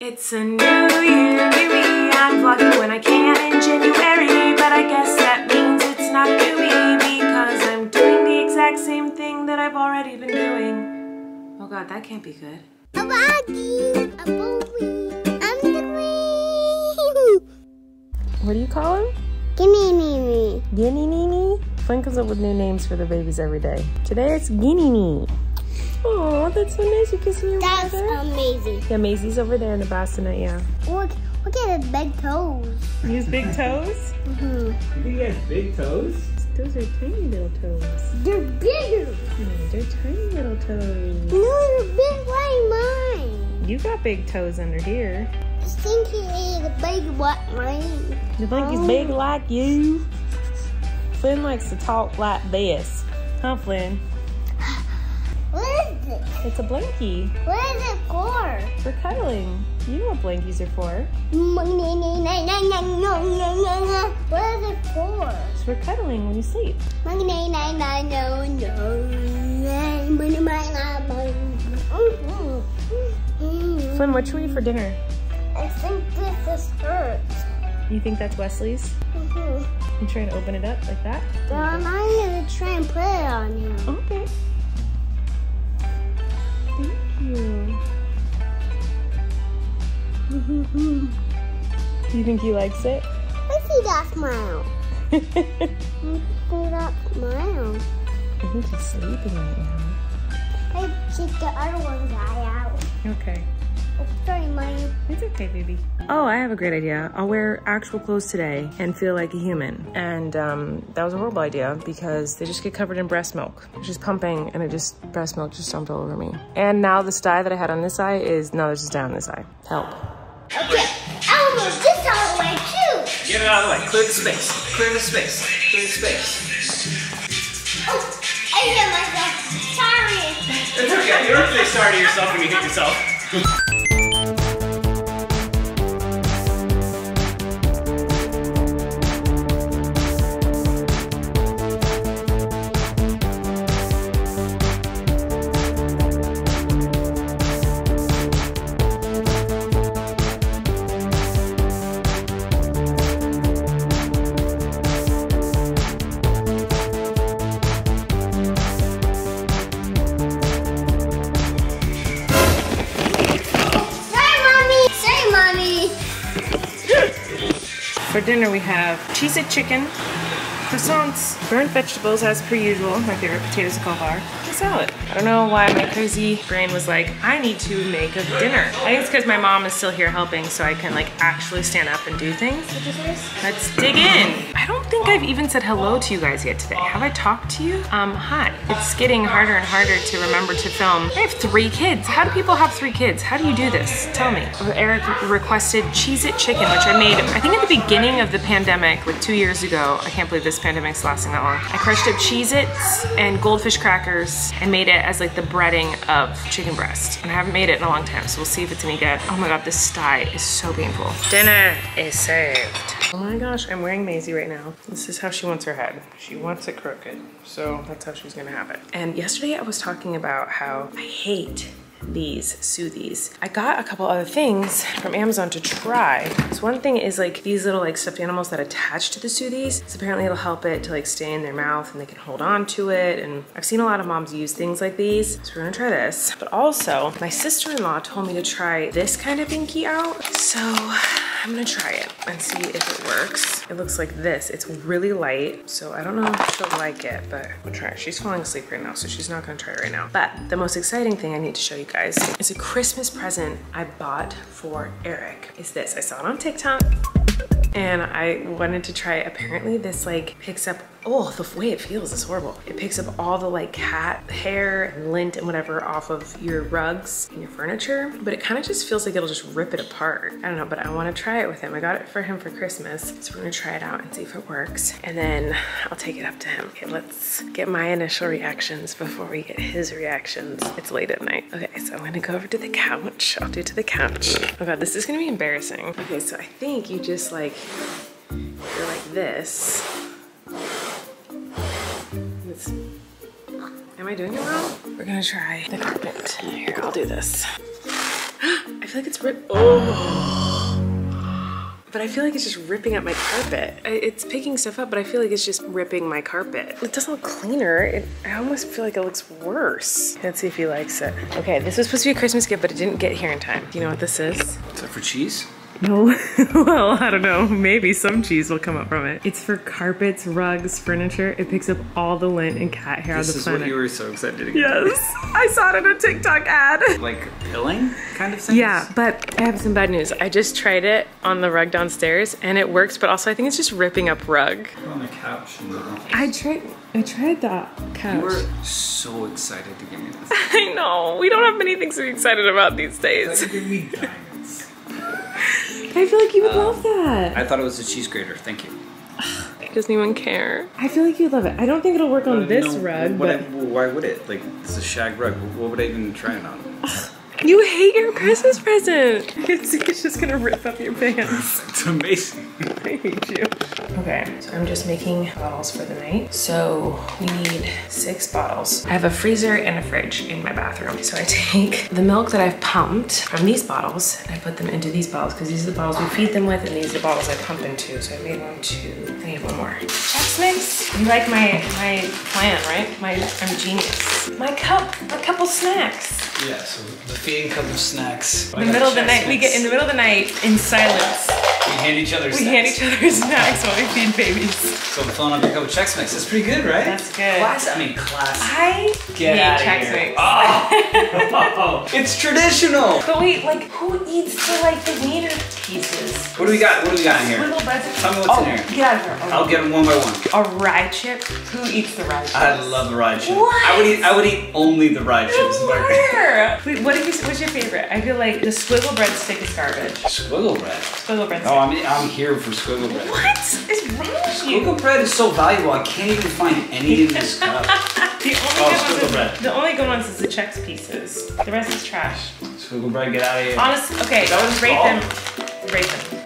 It's a new year, new me. I'm vlogging when I can in January, but I guess that means it's not new me because I'm doing the exact same thing that I've already been doing. Oh god, that can't be good. A Rocky, a Bowie, I'm the queen. What do you call him? Gimme me. Guinea Nini? Flynn comes up with new names for the babies every day. Today it's Guinea Nini. Oh, that's so nice. You kissing your That's brother? amazing. Yeah, Maisie's over there in the bassinet, yeah. Look at his big toes. His big toes? Mm-hmm. You think he has big toes? Those are tiny little toes. They're bigger. They're tiny little toes. No, they're big like mine. You got big toes under here. I think he is a big like mine. You think he's big like you? Flynn likes to talk like this. Huh, Flynn? What is it? It's a blankie. What is it for? For cuddling. You know what blankies are for. What is it for? It's for cuddling when you sleep. Flynn, what should we eat for dinner? I think this is hurt. You think that's Wesley's? You trying to open it up like that? I'm gonna try and put it on him. Okay. Thank you. Do you think he likes it? I see that smile. I see that smile. I think he's sleeping right now. I check the other one guy out. Okay. Oh, sorry, Maya. It's okay, baby. Oh, I have a great idea. I'll wear actual clothes today and feel like a human. And that was a horrible idea because they just get covered in breast milk. It's just pumping and breast milk just dumped all over me. And now this dye that I had on this eye is, now there's just dye on this eye. Help. Okay, I'll move this out of the way too. Get it out of the way. Clear the space. Clear the space. Clear the space. Oh, I hit myself. Sorry. It's okay. You don't have to say sorry to yourself when you hit yourself. For dinner we have Cheez-It chicken, croissants, burnt vegetables as per usual, my favorite potatoes and cauliflower, and salad. I don't know why my crazy brain was like, I need to make a dinner. I think it's because my mom is still here helping so I can like actually stand up and do things. Let's dig in. I don't think I've even said hello to you guys yet today. Have I talked to you? Hi. It's getting harder and harder to remember to film. I have 3 kids. How do people have 3 kids? How do you do this? Tell me. Eric requested Cheez-It chicken, which I made, I think at the beginning of the pandemic, like 2 years ago. I can't believe this pandemic's lasting that long. I crushed up Cheez-Its and goldfish crackers and made it as like the breading of chicken breast. And I haven't made it in a long time, so we'll see if it's any good. Oh my god, this thigh is so painful. Dinner is served. Oh my gosh, I'm wearing Maisie right now. This is how she wants her head. She wants it crooked, so that's how she's gonna have it. And yesterday I was talking about how I hate these soothies. I got a couple other things from Amazon to try. So one thing is like these little like stuffed animals that attach to the soothies. So apparently it'll help it to like stay in their mouth and they can hold on to it. And I've seen a lot of moms use things like these. So we're gonna try this. But also my sister-in-law told me to try this kind of binky out. So I'm gonna try it and see if it works. It looks like this. It's really light. So I don't know if she'll like it, but we'll try it. She's falling asleep right now, so she's not gonna try it right now. But the most exciting thing I need to show you guys is a Christmas present I bought for Eric. Is this. I saw it on TikTok and I wanted to try it. Apparently this like picks up, oh, the way it feels is horrible. It picks up all the like cat hair and lint and whatever off of your rugs and your furniture, but it kind of just feels like it'll just rip it apart. I don't know, but I want to try it with him. I got it for him for Christmas, so we're gonna try it out and see if it works, and then I'll take it up to him. Okay, let's get my initial reactions before we get his reactions. It's late at night. Okay, so I'm gonna go over to the couch. I'll do it to the couch. Oh god, this is gonna be embarrassing. Okay, so I think you just like, you're like this. Am I doing it wrong? We're gonna try the carpet. Here, I'll do this. I feel like it's but I feel like it's just ripping up my carpet. It's picking stuff up, but I feel like it's just ripping my carpet. It doesn't look cleaner. I almost feel like it looks worse. Let's see if he likes it. Okay, this was supposed to be a Christmas gift, but it didn't get here in time. Do you know what this is? Is that for cheese? No, well, I don't know. Maybe some cheese will come up from it. It's for carpets, rugs, furniture. It picks up all the lint and cat hair on the planet. This is what you were so excited to get. Yes, I saw it in a TikTok ad. Like pilling kind of thing? Yeah, but I have some bad news. I just tried it on the rug downstairs and it works, but also I think it's just ripping up rug. Put on the couch. I tried that couch. You were so excited to give me this. I know. We don't have many things to be excited about these days. Give me diamonds. I feel like you would love that. I thought it was a cheese grater. Thank you. Doesn't even care. I feel like you'd love it. I don't think it'll work on this rug. Why would it? Like, it's a shag rug. What would I even try it on? You hate your Christmas present. It's just gonna rip up your pants. It's amazing. I hate you. Okay, so I'm just making bottles for the night. So we need 6 bottles. I have a freezer and a fridge in my bathroom. So I take the milk that I've pumped from these bottles and I put them into these bottles because these are the bottles we feed them with and these are the bottles I pump into. So I made 1, 2, I need 1 more. Chex Mix. You like my plan, right? I'm genius. My couple snacks. Yeah, so the feeding cup of snacks. In the middle of the night, we get in the middle of the night in silence. We hand each other snacks. We hand each other snacks while we feed babies. So I'm filling up your cup of Chex Mix. That's pretty good, right? That's good. Classic. I get hate Chex Mix. Oh, it's traditional. But wait, like, who eats the meat pieces? What do we got? What do we got in here? Little breads. Tell me what's in here. Get out of here. I'll get them one by one. A rye chip. Who eats the rye chips? I love the rye chips. What? I would eat only the rye chips. Wait, what's your favorite? I feel like the squiggle breadstick is garbage. Squiggle bread? Squiggle breadstick. Oh, I'm here for squiggle bread. What is wrong with you? Squiggle bread is so valuable. I can't even find any in this cup. The only good ones is the Chex pieces. The rest is trash. Squiggle bread, get out of here. Honestly, okay, rate them.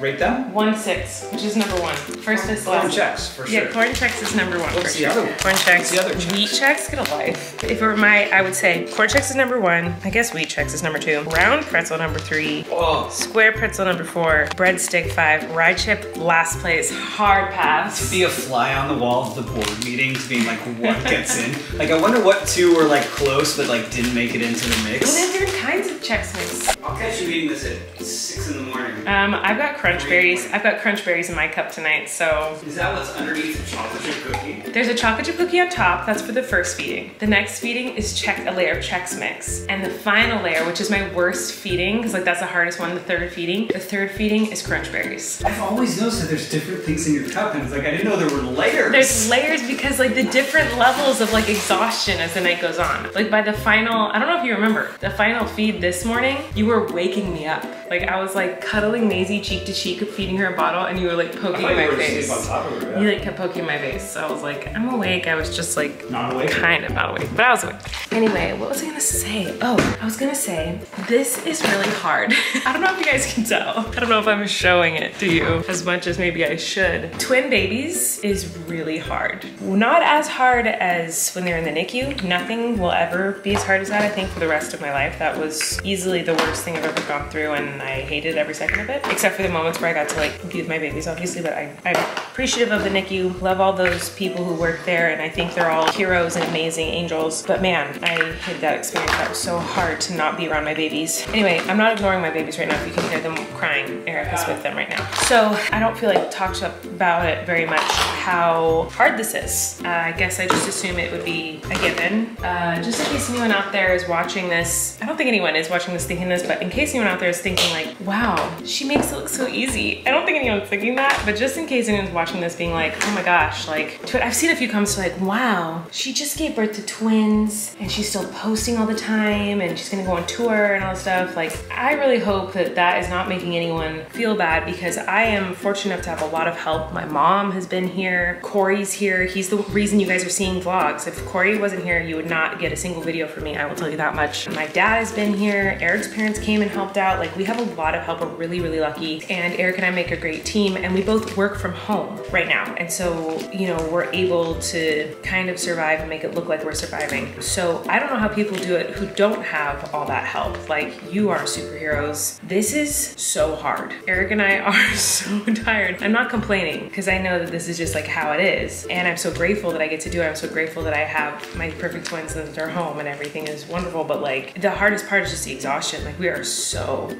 Rate them? 1-6, which is number 1. First is Corn Chex, for sure. Yeah, Corn Chex is number 1. What's the other one? Corn Chex. What's the other Chex? Wheat Chex, get a life. If it were I would say Corn Chex is number 1. I guess Wheat Chex is number 2. Round pretzel number 3. Oh. Square pretzel number 4. Breadstick 5. Rye chip last place. Hard pass. To be a fly on the wall of the board meetings, being like, what gets in? Like, I wonder what 2 were like close, but like didn't make it into the mix. Well, there's different kinds of Chex Mix. I'll catch you eating this at 6 in the morning. I've got crunch berries. I've got crunch berries in my cup tonight, so. Is that what's underneath the chocolate chip cookie? There's a chocolate chip cookie on top. That's for the first feeding. The next feeding is a layer of Chex Mix. And the final layer, which is my worst feeding, because like that's the hardest one, the third feeding. The third feeding is crunch berries. I've always noticed that there's different things in your cup, and it's like, I didn't know there were layers. There's layers because like the different levels of like exhaustion as the night goes on. Like by the final, I don't know if you remember, the final feed this morning, you were waking me up. Like I was like cuddling Maisie cheek to cheek, feeding her a bottle, and you were like poking my face. On top of her, yeah. You like kept poking my face. So I was like, I'm awake. I was just like, not awake. Kind of not awake, but I was awake. Anyway, what was I gonna say? Oh, I was gonna say, this is really hard. I don't know if you guys can tell. I don't know if I'm showing it to you as much as maybe I should. Twin babies is really hard. Not as hard as when they're in the NICU. Nothing will ever be as hard as that, I think, for the rest of my life. That was easily the worst thing I've ever gone through, and I hated every second of it, except for the moments where I got to like be with my babies, obviously, but I'm appreciative of the NICU, love all those people who work there, and I think they're all heroes and amazing angels. But man, I hated that experience. That was so hard to not be around my babies. Anyway, I'm not ignoring my babies right now. If you can hear them crying, Eric is with them right now. So I don't feel like talked about it very much, how hard this is. I guess I just assume it would be a given. Just in case anyone out there is watching this, I don't think anyone is watching this thinking this, but in case anyone out there is thinking like, wow, she makes it look so easy. I don't think anyone's thinking that, but just in case anyone's watching this being like, oh my gosh, like, I've seen a few comments like, wow, she just gave birth to twins and she's still posting all the time and she's gonna go on tour and all this stuff. Like, I really hope that that is not making anyone feel bad, because I am fortunate enough to have a lot of help. My mom has been here, Kory's here. He's the reason you guys are seeing vlogs. If Kory wasn't here, you would not get a single video from me, I will tell you that much. My dad has been here, Eric's parents came and helped out. Like, we have a lot of help. We're really, really lucky. lucky. And Eric and I make a great team, and we both work from home right now. And so, you know, we're able to kind of survive and make it look like we're surviving. So I don't know how people do it who don't have all that help. Like, you are superheroes. This is so hard. Eric and I are so tired. I'm not complaining because I know that this is just like how it is. And I'm so grateful that I get to do it. I'm so grateful that I have my perfect twins and that they're home and everything is wonderful. But like, the hardest part is just the exhaustion. Like, we are so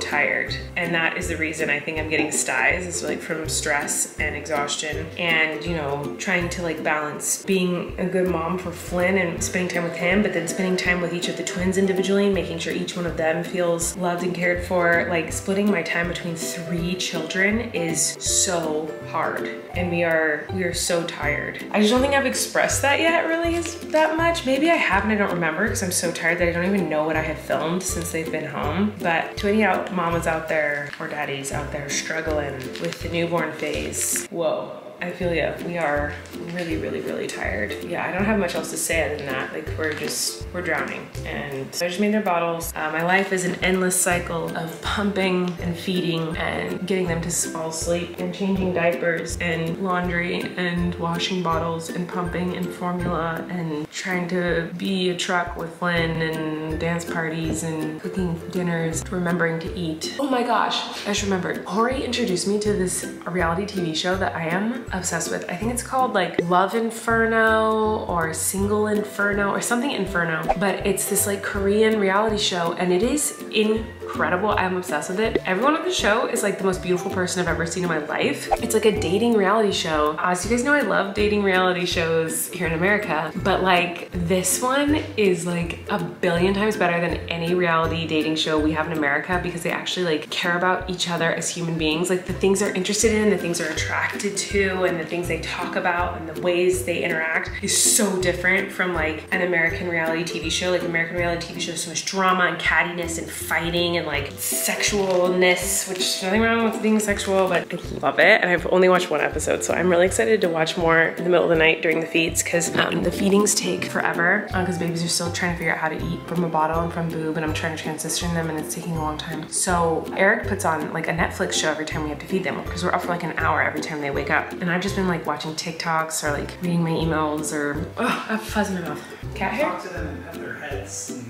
tired. And that is the reason I think I'm getting styes, is like from stress and exhaustion, and, you know, trying to like balance being a good mom for Flynn and spending time with him, but then spending time with each of the twins individually and making sure each one of them feels loved and cared for. Like, splitting my time between 3 children is so hard, and we are so tired. I just don't think I've expressed that yet really that much. Maybe I haven't, I don't remember, because I'm so tired that I don't even know what I have filmed since they've been home. But to any mamas out there or daddies out there struggling with the newborn phase, whoa. I feel ya. We are really tired. Yeah, I don't have much else to say other than that. Like, we're drowning. And so I just made their bottles. My life is an endless cycle of pumping and feeding and getting them to fall asleep and changing diapers and laundry and washing bottles and pumping and formula and trying to be a truck with Flynn and dance parties and cooking dinners, remembering to eat. Oh my gosh, I just remembered. Kory introduced me to this reality TV show that I am obsessed with. I think it's called like Love Inferno or Single Inferno or something Inferno, but it's this like Korean reality show, and it is incredible. I'm obsessed with it. Everyone on the show is like the most beautiful person I've ever seen in my life. It's like a dating reality show. So you guys know I love dating reality shows here in America, but like this one is like a billion times better than any reality dating show we have in America, because they actually like care about each other as human beings. Like, the things they're interested in, the things they're attracted to, and the things they talk about and the ways they interact is so different from like an American reality TV show. Like, American reality TV shows, so much drama and cattiness and fighting and like sexualness, which is nothing wrong with being sexual, but I love it. And I've only watched 1 episode, so I'm really excited to watch more in the middle of the night during the feeds, because the feedings take forever because babies are still trying to figure out how to eat from a bottle and from boob, and I'm trying to transition them and it's taking a long time. So Eric puts on like a Netflix show every time we have to feed them, because we're up for like an hour every time they wake up. And I've just been like watching TikToks or like reading my emails or, oh, I have fuzz in my mouth. Cat hair? Talk to them and pet their heads.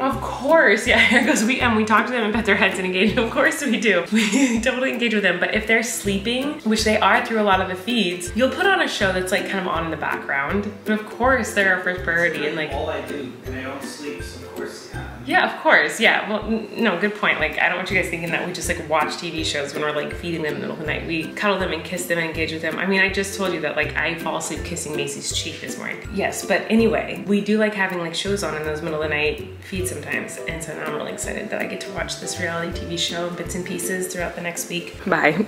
Of course, yeah, here goes we talk to them and pet their heads and engage. Of course we do. We totally engage with them. But if they're sleeping, which they are through a lot of the feeds, you'll put on a show that's like kind of on in the background. But of course they're our first priority, and like, all I do, and I don't sleep, so of course, yeah. Yeah, of course, yeah. Well, no, good point. Like, I don't want you guys thinking that we just like watch TV shows when we're like feeding them in the middle of the night. We cuddle them and kiss them and engage with them. I mean, I just told you that like I fall asleep kissing Macy's cheek this morning. Yes, but anyway, we do like having like shows on in those middle of the night feeds sometimes. And so now I'm really excited that I get to watch this reality TV show in bits and pieces throughout the next week. Bye.